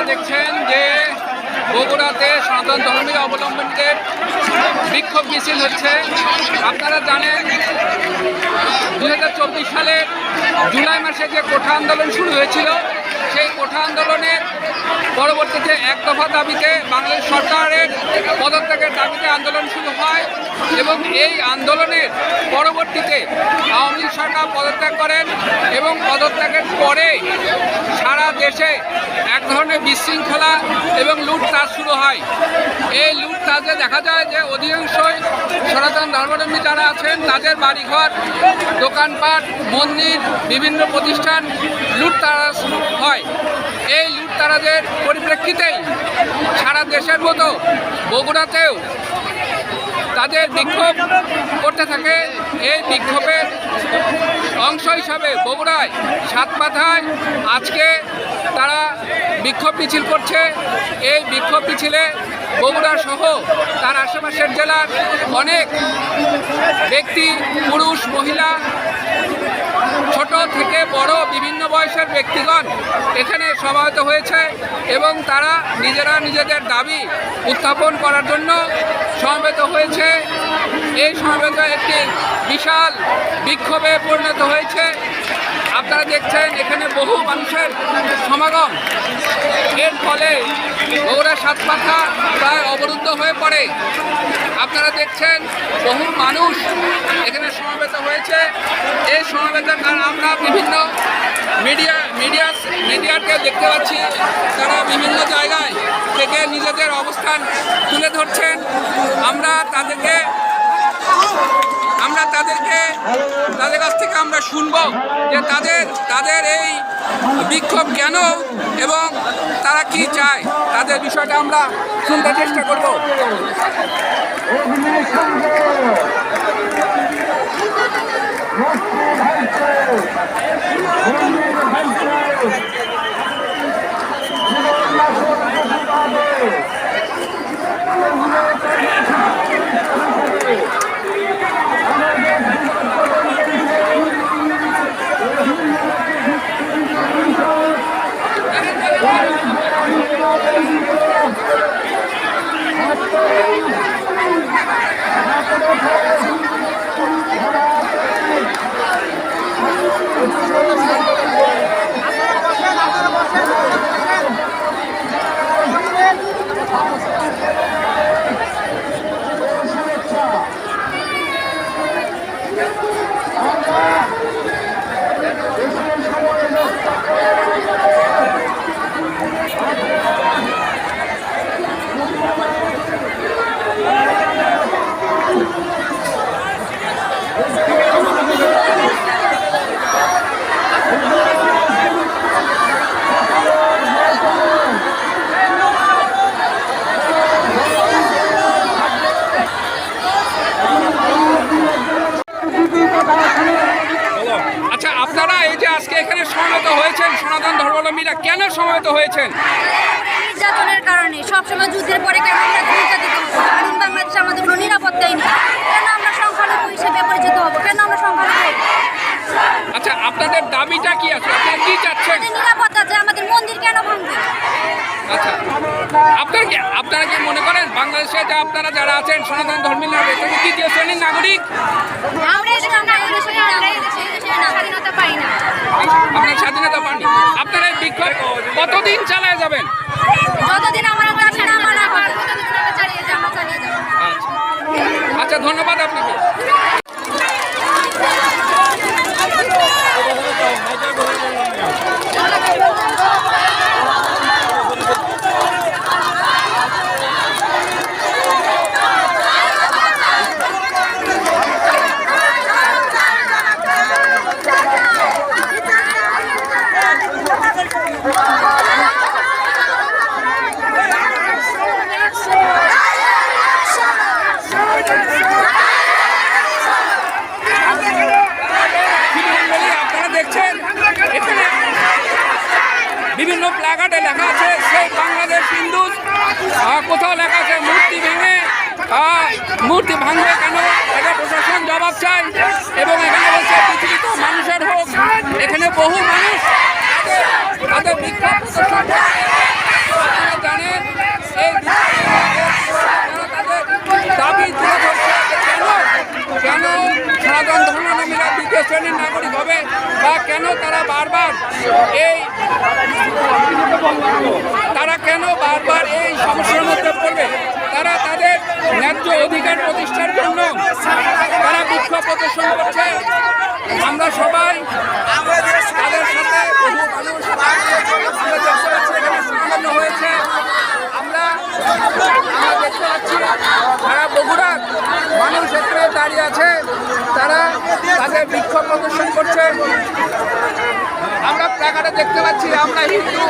দেখছেন যে বগুড়াতে সনাতন ধর্মীয় অবলম্বনদের বিক্ষোভ মিছিল হচ্ছে। আপনারা জানেন 2024 সালের জুলাই মাসে যে কোঠা আন্দোলন শুরু হয়েছিল, সেই কোঠা আন্দোলনের পরবর্তীতে এক দফা দাবিতে বাংলাদেশ সরকারের পদত্যাগের দাবিতে আন্দোলন শুরু হয় এবং এই আন্দোলনের পরবর্তীতে আওয়ামী লীগ সরকার পদত্যাগ করেন এবং পদত্যাগের পরে সারা দেশে এক ধরনের বিশৃঙ্খলা এবং লুটতাজ শুরু হয়। এই লুটতাজে দেখা যায় যে অধিকাংশই সনাতন ধর্মাবলম্বী যারা আছেন তাদের বাড়িঘর, দোকানপাট, মন্দির, বিভিন্ন প্রতিষ্ঠান লুটতারাজ হয়। এই লুটতারাজের পরিপ্রেক্ষিতেই সারা দেশের মতো বগুড়াতেও তাদের বিক্ষোভ করতে থাকে। এই বিক্ষোভের অংশ হিসাবে বগুড়ায় সাতমাথায় আজকে তারা বিক্ষোভ মিছিল করছে। এই বিক্ষোভ মিছিলে বগুড়া সহ তার আশেপাশের জেলার অনেক ব্যক্তি, পুরুষ, মহিলা, ছোট থেকে বড় বিভিন্ন বয়সের ব্যক্তিগণ এখানে সমাবেত হয়েছে এবং তারা নিজেরা নিজেদের দাবি উত্থাপন করার জন্য সমবেত হয়েছে। এই সমাবেত একটি বিশাল বিক্ষোভে পরিণত হয়েছে। আপনারা দেখছেন এখানে বহু মানুষের সমাগম। এর ফলে বগুড়া সাতমাথা প্রায় অবরুদ্ধ হয়ে পড়ে। আপনারা দেখছেন বহু মানুষ এখানে সমবেত হয়েছে। এই সমাবেতের কারণ আমরা বিভিন্ন মিডিয়াকে দেখতে পাচ্ছি, তারা বিভিন্ন জায়গায় থেকে নিজেদের অবস্থান তুলে ধরছেন। আমরা তাদের কাছ থেকে আমরা শুনব যে তাদের এই বিক্ষোভ কেন এবং তারা কি চায়, তাদের বিষয়টা আমরা শুনতে চেষ্টা করব। আচ্ছা, আপনারা এই যে আজকে এখানে সমবেত হয়েছেন, সনাতন ধর্মাবলম্বীরা কেন সমবেত হয়েছেন? নির্যাতনের কারণে। সবসময় যুদ্ধের পরে কেন আমরা নির্যাতিত হবো? স্বাধীন বাংলাদেশে আমাদের কোনো নিরাপত্তাই নেই। কেন আমরা সংখ্যালঘু হিসেবে পরিচিত হবো? কেন আমরা সংখ্যালঘু? আচ্ছা, আপনাদের দাবিটা কি আছে? আপনারা কি চাচ্ছেন? নিরাপত্তা, যে আমাদের মন্দির কেন ভাঙবে? আচ্ছা, আপনারা কি মনে করেন বাংলাদেশে যে আপনারা যারা আছেন সনাতন ধর্মী তৃতীয় শ্রেণীর নাগরিক? স্বাধীনতা পাই না। আপনার স্বাধীনতা পাননি। আপনারা এই বিক্ষোভ কতদিন চালায় যাবেন? যতদিন আমার কাছে না মানা হয় ততদিন আমরা চালিয়ে যাব। আচ্ছা, ধন্যবাদ আপনাকে। বিভিন্ন প্লাকার্ডে লেখা আছে সেই বাংলাদেশ হিন্দু, কোথাও লেখা আছে মূর্তি ভাঙবে কেন, এটা প্রশাসন জবাব চায়। এবং এখানে বলছে পৃথিবী তো মানুষের হোক। এখানে বহু মানুষ তাদের বিক্ষোভ প্রদর্শন শ্রেণীর নাগরিক হবে, বা কেন তারা বারবার এই সমস্যার মধ্যে পড়বে। তারা তাদের ন্যায্য অধিকার প্রতিষ্ঠার জন্য তারা বিক্ষোভ প্রদর্শন করছে। আমরা সবাই তাদের সাথে বহু মানুষ আমরা দেখতে পাচ্ছি এখানে সম্পন্ন হয়েছে। আমরা দেখতে পাচ্ছি সারা বগুড়ার মানুষ এখানে দাঁড়িয়ে আছে, তারা তাদের বিক্ষোভ প্রদর্শন করছে। আমরা প্ল্যাকার্ডে দেখতে পাচ্ছি আমরা হিন্দু,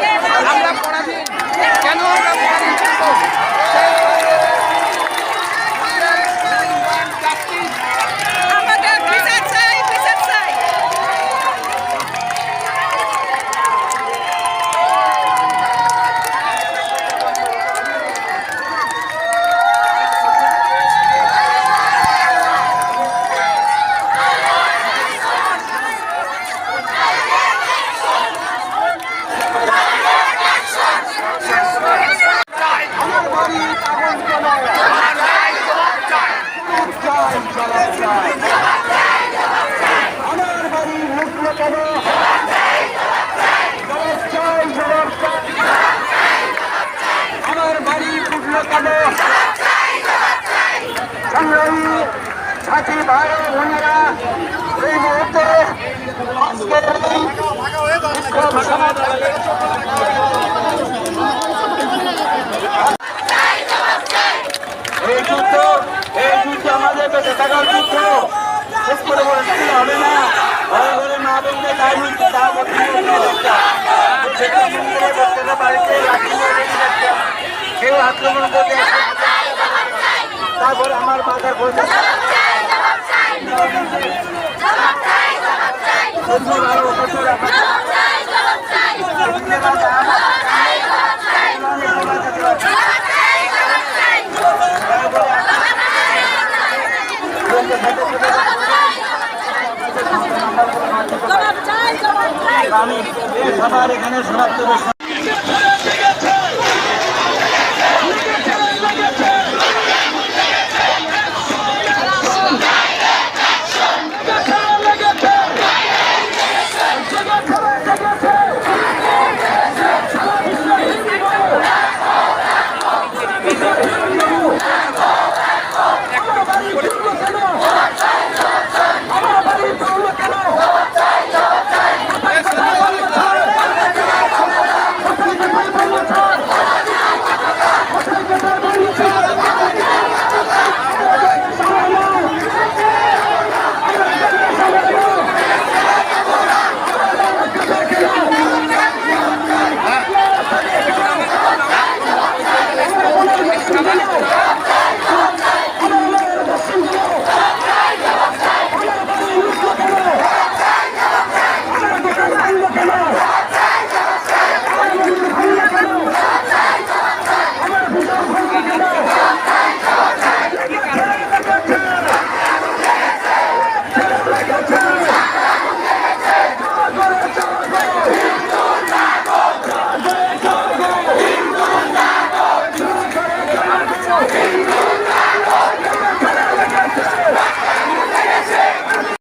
আমরা পরাধীন। কেন আমরা পরাধীন থাকবো? আমাদের বিচার চাই, বিচার চাই। আমার বাড়ি পুষলো কেন? সংগ্রামী সাথী ভাই বোনেরা, এই মুহূর্তে আজকের এই বিক্ষোভ সমাবেশে এই যুদ্ধ আমাদের বেঁচে থাকার যুদ্ধ। শেষ করে বলে হবে না, ঘরে ঘরে মা বোনকে খাইনি, তার মধ্যে বাড়িতে লাঠি মেরে রাখতাম, কেউ আক্রমণ করতে তারপরে আমার মাথার বলতে আমি সবার এখানে সমাপ্ত